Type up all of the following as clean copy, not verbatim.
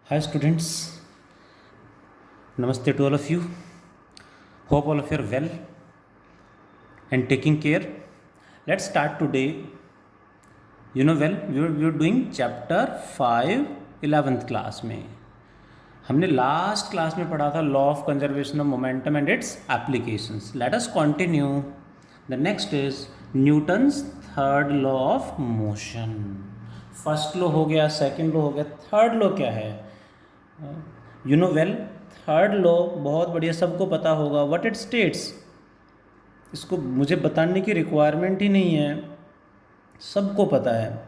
Hi students, namaste to all of you. Hope all of you are well and taking care. Let's start today. We were doing chapter 5 11th class में. हमने last class में पढ़ा था law of conservation of momentum and it's applications. Let us continue. The next is Newton's third law of motion. First law हो गया, second law हो गया, third law क्या है? थर्ड लॉ बहुत बढ़िया, सबको पता होगा. व्हाट इट स्टेट्स, इसको मुझे बताने की रिक्वायरमेंट ही नहीं है, सबको पता है.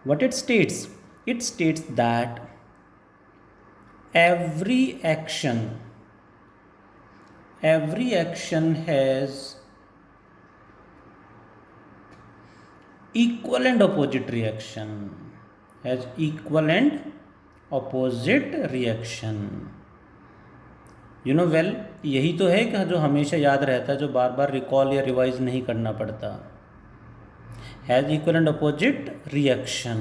What it states that every action has equal and opposite reaction. यही तो है कि जो हमेशा याद रहता है, जो बार बार रिकॉल या रिवाइज नहीं करना पड़ता. Has equal and opposite reaction.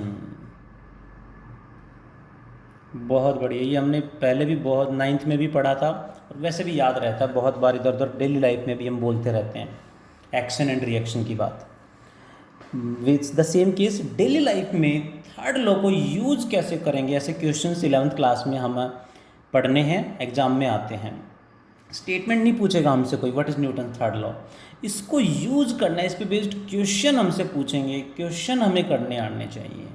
बहुत बढ़िया, ये हमने पहले भी बहुत 9th में भी पढ़ा था और वैसे भी याद रहता है, बहुत बार इधर उधर डेली लाइफ में भी हम बोलते रहते हैं एक्शन एंड रिएक्शन की बात. With the same case daily life में थर्ड लॉ को यूज कैसे करेंगे, ऐसे क्वेश्चंस 11th क्लास में हम पढ़ने हैं, एग्जाम में आते हैं. स्टेटमेंट नहीं पूछेगा हमसे कोई what is Newton third law, इसको यूज करना है, इस पे बेस्ड क्वेश्चन हमसे पूछेंगे, क्वेश्चन हमें करने आने चाहिए.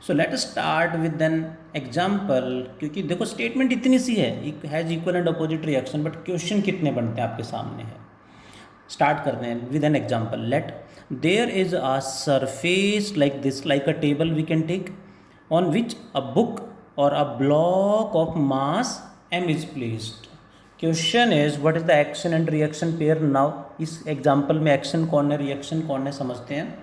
So let us start with an example. क्योंकि देखो स्टेटमेंट इतनी सी है, has equal and opposite reaction, but question कितने बनते हैं आपके सामने है. स्टार्ट करते हैं with an example. Let there is a surface like this, like a table we can take, on which a book और a block of mass m is placed. Question is what is the action and reaction pair. Now इस example में action कौन है, reaction कौन है, समझते हैं.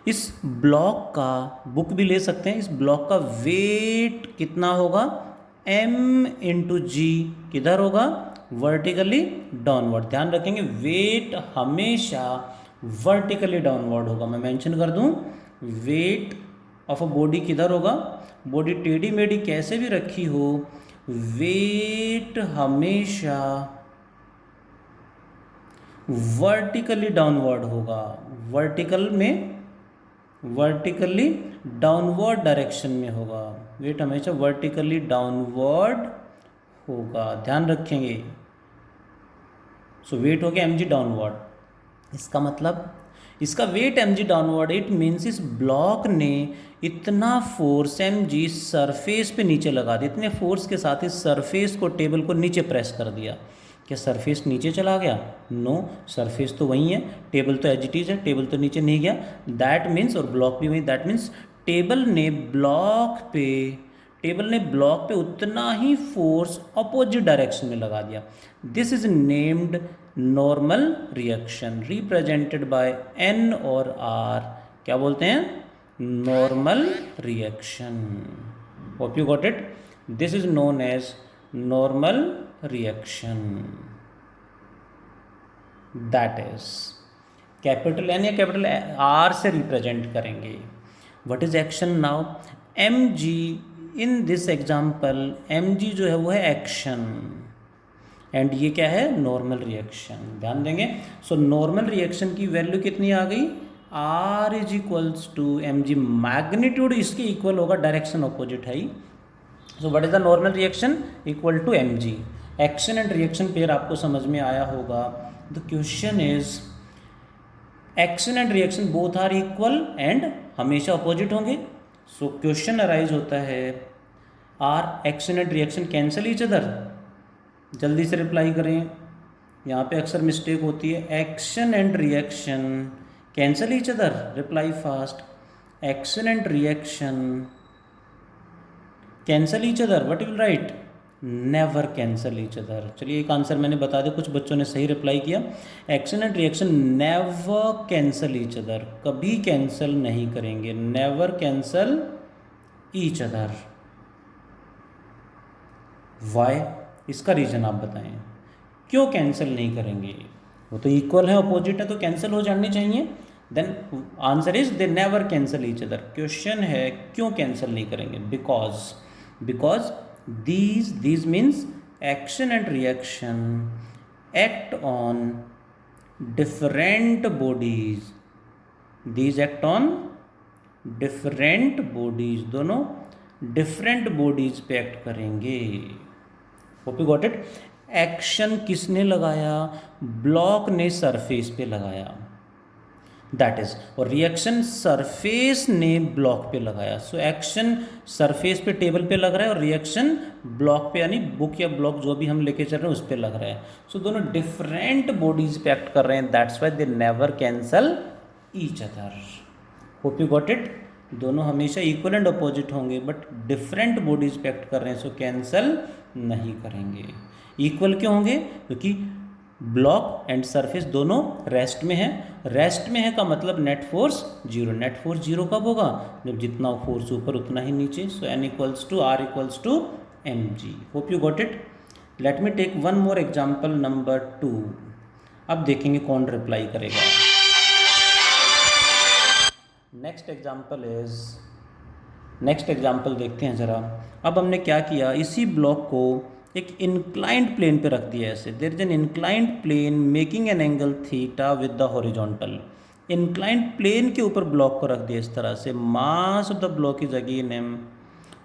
इस ब्लॉक का, बुक भी ले सकते हैं, इस ब्लॉक का वेट कितना होगा, m इंटू जी. किधर होगा, वर्टिकली डाउनवर्ड. ध्यान रखेंगे वेट हमेशा वर्टिकली डाउनवर्ड होगा. मैं मेंशन कर दूं, वेट ऑफ अ बॉडी किधर होगा, बॉडी टेढ़ी मेढ़ी कैसे भी रखी हो, वेट हमेशा वर्टिकली डाउनवर्ड होगा. वर्टिकली डाउनवर्ड डायरेक्शन में होगा. वेट हमेशा वर्टिकली डाउनवर्ड होगा, ध्यान रखेंगे. सो वेट हो गया mg डाउनवर्ड. इसका मतलब इसका weight mg downward, it means इस ब्लॉक ने इतना फोर्स mg सरफेस पे नीचे लगा दिया, इतने फोर्स के साथ इस सरफेस को, टेबल को नीचे प्रेस कर दिया. क्या सरफेस नीचे चला गया? नो, सरफेस तो वही है, टेबल तो एज इट इज है, टेबल तो नीचे नहीं गया. दैट मीन्स, और ब्लॉक भी वही, दैट मीन्स टेबल ने ब्लॉक पे उतना ही फोर्स अपोजिट डायरेक्शन में लगा दिया. This is named normal reaction, represented by n और r. क्या बोलते हैं? Normal reaction. Hope you got it. This is known as normal reaction. That is capital N या कैपिटल R से रिप्रेजेंट करेंगे. What is action now? mg in this example, mg जो है वो है एक्शन, एंड ये क्या है, नॉर्मल रिएक्शन. ध्यान देंगे. सो नॉर्मल रिएक्शन की वैल्यू कितनी आ गई, R is equals to mg. Magnitude इसके इक्वल होगा, डायरेक्शन अपोजिट है. So what is the normal reaction, equal to mg. Action and reaction pair आपको समझ में आया होगा. The question is action and reaction both are equal and हमेशा opposite होंगे. सो क्वेश्चन अराइज होता है, are action and reaction cancel each other. जल्दी से रिप्लाई करें, यहाँ पे अक्सर मिस्टेक होती है. Action and reaction cancel each other, reply fast. Action and reaction cancel each other, what you will write, never cancel each other. चलिए एक आंसर मैंने बता दिया, कुछ बच्चों ने सही रिप्लाई किया. Action and reaction never cancel each other, कभी कैंसल नहीं करेंगे, never cancel each other. Why, इसका रीज़न आप बताएं, क्यों कैंसिल नहीं करेंगे? वो तो इक्वल है, अपोजिट है, तो कैंसिल हो जाने चाहिए. Then answer is they never cancel each other. Question है क्यों कैंसिल नहीं करेंगे? Because these means action and reaction act on different bodies, these act on different bodies, दोनों डिफरेंट बॉडीज पे एक्ट करेंगे। Hope you got it. Action किसने लगाया? Block ने सरफेस पे लगाया, दैट इज, और रिएक्शन सरफेस ने ब्लॉक पे लगाया। सो एक्शन सरफेस पे टेबल पे लग रहा है और रिएक्शन ब्लॉक पे यानी बुक या ब्लॉक जो भी हम लेके चल रहे हैं उस पे लग रहा है। सो दोनों डिफरेंट बॉडीज पे एक्ट कर रहे हैं, that's why they never cancel each other. Hope you got it. दोनों हमेशा इक्वल एंड अपोजिट होंगे बट डिफरेंट बॉडीज पे एक्ट कर रहे हैं, सो कैंसल नहीं करेंगे। इक्वल क्यों होंगे? क्योंकि ब्लॉक एंड सरफेस दोनों रेस्ट में है। रेस्ट में है का मतलब net force zero. Net force zero कब होगा? जब जितना फोर्स ऊपर उतना ही नीचे। So N equals to R equals to M G. Hope you got it. Let me take one more example number 2। अब देखेंगे कौन रिप्लाई करेगा। नेक्स्ट एग्जाम्पल देखते हैं ज़रा। अब हमने क्या किया, इसी ब्लॉक को एक इंक्लाइंड प्लेन पे रख दिया ऐसे। There is an inclined plane making an angle theta with the horizontal. Inclined plane के ऊपर ब्लॉक को रख दिया इस तरह से। Mass of the block is again M.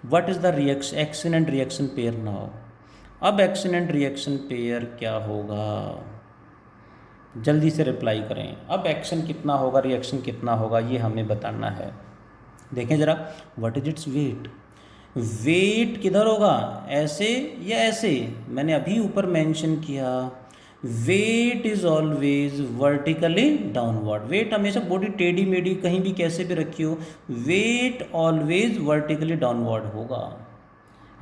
What is the reaction, action and reaction pair now? अब action and reaction pair क्या होगा? जल्दी से रिप्लाई करें। अब एक्शन कितना होगा, रिएक्शन कितना होगा, ये हमें बताना है। देखें ज़रा, what is its weight? Weight किधर होगा, ऐसे या ऐसे? मैंने अभी ऊपर मेंशन किया, weight is always vertically downward. Weight हमेशा बॉडी टेढ़ी मेढ़ी कहीं भी कैसे भी रखी हो, वेट ऑलवेज वर्टिकली डाउनवर्ड होगा।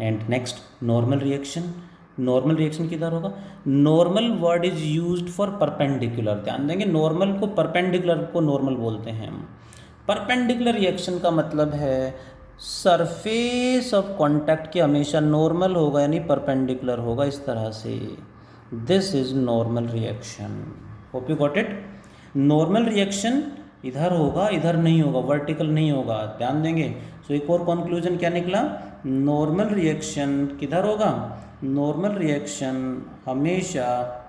And next normal reaction. Normal reaction किधर होगा? Normal word is used for perpendicular. ध्यान देंगे, नॉर्मल को परपेंडिकुलर को नॉर्मल बोलते हैं हम। परपेंडिकुलर रिएक्शन का मतलब है सरफेस ऑफ कॉन्टैक्ट के हमेशा नॉर्मल होगा यानी परपेंडिकुलर होगा इस तरह से। This is normal reaction. Hope you got it. Normal reaction इधर होगा, इधर नहीं होगा, वर्टिकल नहीं होगा। ध्यान देंगे। सो एक और कंक्लूजन क्या निकला? नॉर्मल रिएक्शन किधर होगा? नॉर्मल रिएक्शन हमेशा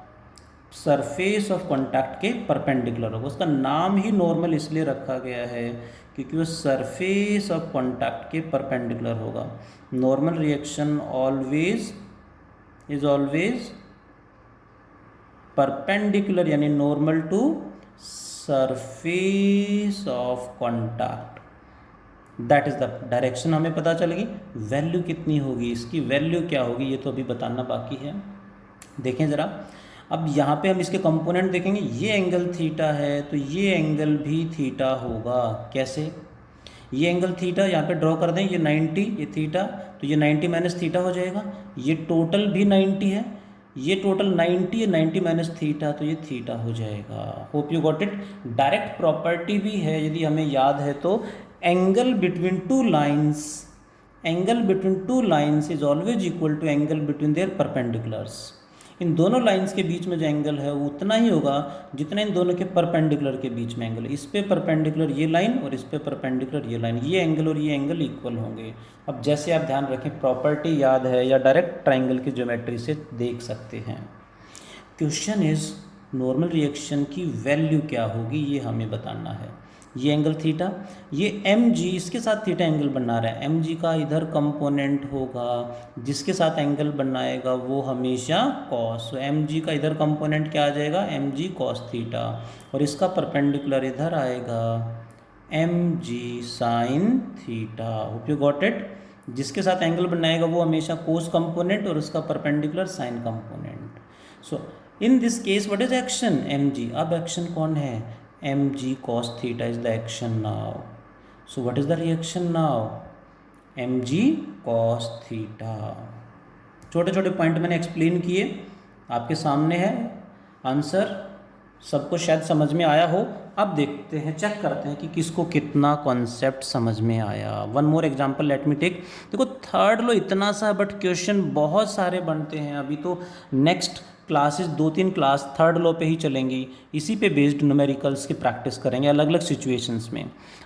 सरफेस ऑफ कॉन्टैक्ट के परपेंडिकुलर होगा। उसका नाम ही नॉर्मल इसलिए रखा गया है क्योंकि वो सरफेस ऑफ कॉन्टैक्ट के परपेंडिकुलर होगा। Normal reaction always is always perpendicular यानी normal to surface of contact. That is the direction हमें पता चलेगी। वैल्यू कितनी होगी, इसकी वैल्यू क्या होगी, ये तो अभी बताना बाकी है। देखें ज़रा, अब यहाँ पे हम इसके कंपोनेंट देखेंगे। ये एंगल थीटा है तो ये एंगल भी थीटा होगा। कैसे? ये एंगल थीटा यहाँ पे ड्रॉ कर दें, ये 90, ये थीटा, तो ये 90 माइनस थीटा हो जाएगा। ये टोटल भी 90 है, ये टोटल 90 है, 90 माइनस थीटा, तो ये थीटा हो जाएगा। Hope you got it. Direct property भी है यदि हमें याद है तो, angle between two lines is always equal to angle between their perpendiculars. इन दोनों लाइंस के बीच में जो एंगल है वो उतना ही होगा जितना इन दोनों के परपेंडिकुलर के बीच में एंगल। इस पे परपेंडिकुलर ये लाइन और इस पे परपेंडिकुलर ये लाइन, ये एंगल और ये एंगल इक्वल होंगे। अब जैसे आप ध्यान रखें, प्रॉपर्टी याद है या डायरेक्ट ट्राइंगल की ज्योमेट्री से देख सकते हैं। क्वेश्चन इज नॉर्मल रिएक्शन की वैल्यू क्या होगी, ये हमें बताना है। ये एंगल थीटा, ये एम जी, इसके साथ थीटा एंगल बना रहा है। एम जी का इधर कंपोनेंट होगा, जिसके साथ एंगल बनाएगा वो हमेशा कॉस। तो एम जी का इधर कंपोनेंट क्या आ जाएगा? एम जी कॉस थीटा, और इसका परपेंडिकुलर इधर आएगा M G sine theta. Hope you got it. जिसके साथ एंगल बनाएगा वो हमेशा कोस कंपोनेंट और उसका perpendicular sine component. So in this case what is action? M G. अब एक्शन कौन है? mg cos theta is the action now. So what is the reaction now? mg cos theta. छोटे छोटे पॉइंट मैंने explain किए, आपके सामने है आंसर। सबको शायद समझ में आया हो। अब देखते हैं, चेक करते हैं कि किसको कितना कॉन्सेप्ट समझ में आया। One more example let me take. देखो थर्ड लो इतना सा, बट क्वेश्चन बहुत सारे बनते हैं। अभी तो next classes 2-3 class third law पे ही चलेंगी, इसी पे बेस्ड न्यूमेरिकल्स की प्रैक्टिस करेंगे अलग अलग सिचुएशंस में।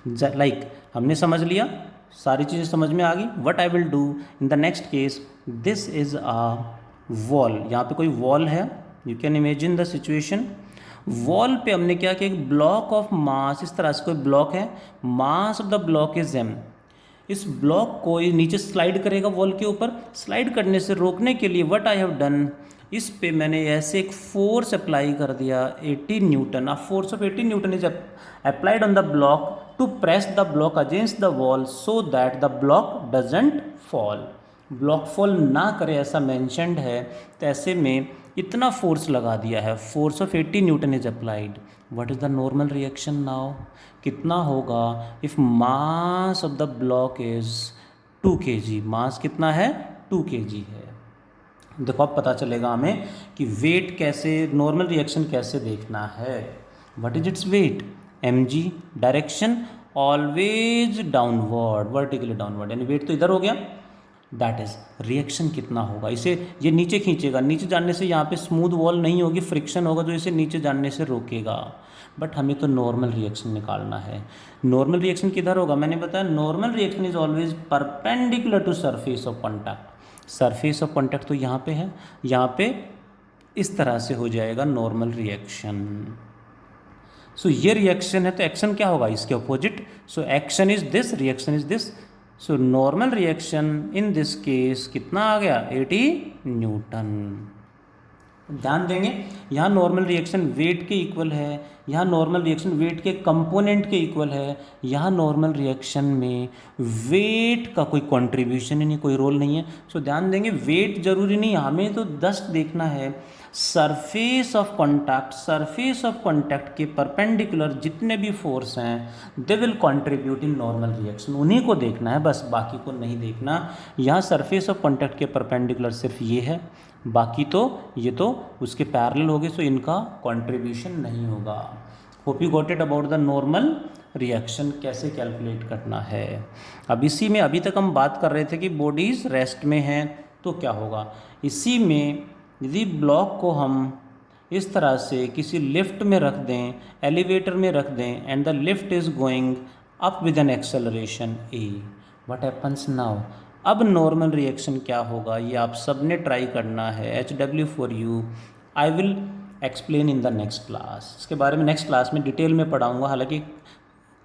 लाइक हमने समझ लिया, सारी चीज़ें समझ में आ गई। What I will do in the next case, this is a wall, यहाँ पे कोई वॉल है, you can imagine the situation. Wall पे हमने क्या किया, एक ब्लॉक ऑफ मास, इस तरह से कोई ब्लॉक है, मास of the block is m। इस ब्लॉक को ये नीचे स्लाइड करेगा वॉल के ऊपर, स्लाइड करने से रोकने के लिए व्हाट आई हैव डन, इस पे मैंने ऐसे एक फोर्स अप्लाई कर दिया 80 newton. A force of 80 newton is applied on the block to press the block against the wall so that the block doesn't fall. Block fall ना करे ऐसा मैंशनड है, तो ऐसे में इतना फोर्स लगा दिया है, force of 80 newton is applied. What is the normal reaction now, कितना होगा if mass of the block is 2 kg, मास कितना है 2 kg है। देखो अब पता चलेगा हमें कि वेट कैसे, नॉर्मल रिएक्शन कैसे देखना है। What is its wait, mg, direction always downward, vertically downward, यानी वेट तो इधर हो गया, दैट इज रिएक्शन कितना होगा। इसे ये नीचे खींचेगा, नीचे जाने से यहाँ पे स्मूथ वॉल नहीं होगी, फ्रिक्शन होगा जो इसे नीचे जाने से रोकेगा। बट हमें तो नॉर्मल रिएक्शन निकालना है। नॉर्मल रिएक्शन किधर होगा, मैंने बताया normal reaction is always perpendicular to surface of contact. Surface of contact तो यहाँ पे है, यहाँ पे इस तरह से हो जाएगा नॉर्मल रिएक्शन। सो ये रिएक्शन है, तो एक्शन क्या होगा इसके opposite. So action is this, reaction is this. So normal reaction in this case कितना आ गया 80 न्यूटन। ध्यान देंगे यहाँ नॉर्मल रिएक्शन वेट के इक्वल है, यहाँ नॉर्मल रिएक्शन वेट के कंपोनेंट के इक्वल है, यहाँ नॉर्मल रिएक्शन में वेट का कोई कंट्रीब्यूशन ही नहीं, कोई रोल नहीं है। सो ध्यान देंगे वेट जरूरी नहीं, हमें तो जस्ट देखना है surface of contact, surface of contact के परपेंडिकुलर जितने भी फोर्स हैं they will contribute in normal reaction, उन्हीं को देखना है बस, बाकी को नहीं देखना। यहाँ सरफेस ऑफ कॉन्टैक्ट के परपेंडिकुलर सिर्फ ये है, बाकी तो ये तो उसके पैरेलल होगे, सो इनका कंट्रीब्यूशन नहीं होगा। Hope you got it about the normal reaction कैसे कैलकुलेट करना है। अब इसी में अभी तक हम बात कर रहे थे कि बॉडीज रेस्ट में हैं तो क्या होगा। इसी में यदि ब्लॉक को हम इस तरह से किसी लिफ्ट में रख दें, एलिवेटर में रख दें, and the lift is going up with an acceleration a, what happens now. अब नॉर्मल रिएक्शन क्या होगा ये आप सब ने ट्राई करना है, HW for you. I will explain in the next class, इसके बारे में नेक्स्ट क्लास में डिटेल में पढ़ाऊँगा, हालांकि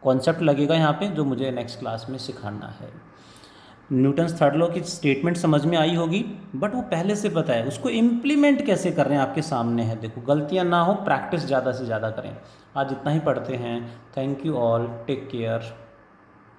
कॉन्सेप्ट लगेगा यहाँ पे जो मुझे नेक्स्ट क्लास में सिखाना है। न्यूटन्स थर्ड लॉ की स्टेटमेंट समझ में आई होगी, बट वो पहले से पता है, उसको इम्प्लीमेंट कैसे कर रहे हैं आपके सामने है। देखो गलतियाँ ना हो, प्रैक्टिस ज़्यादा से ज़्यादा करें। आज इतना ही पढ़ते हैं। Thank you all, take care.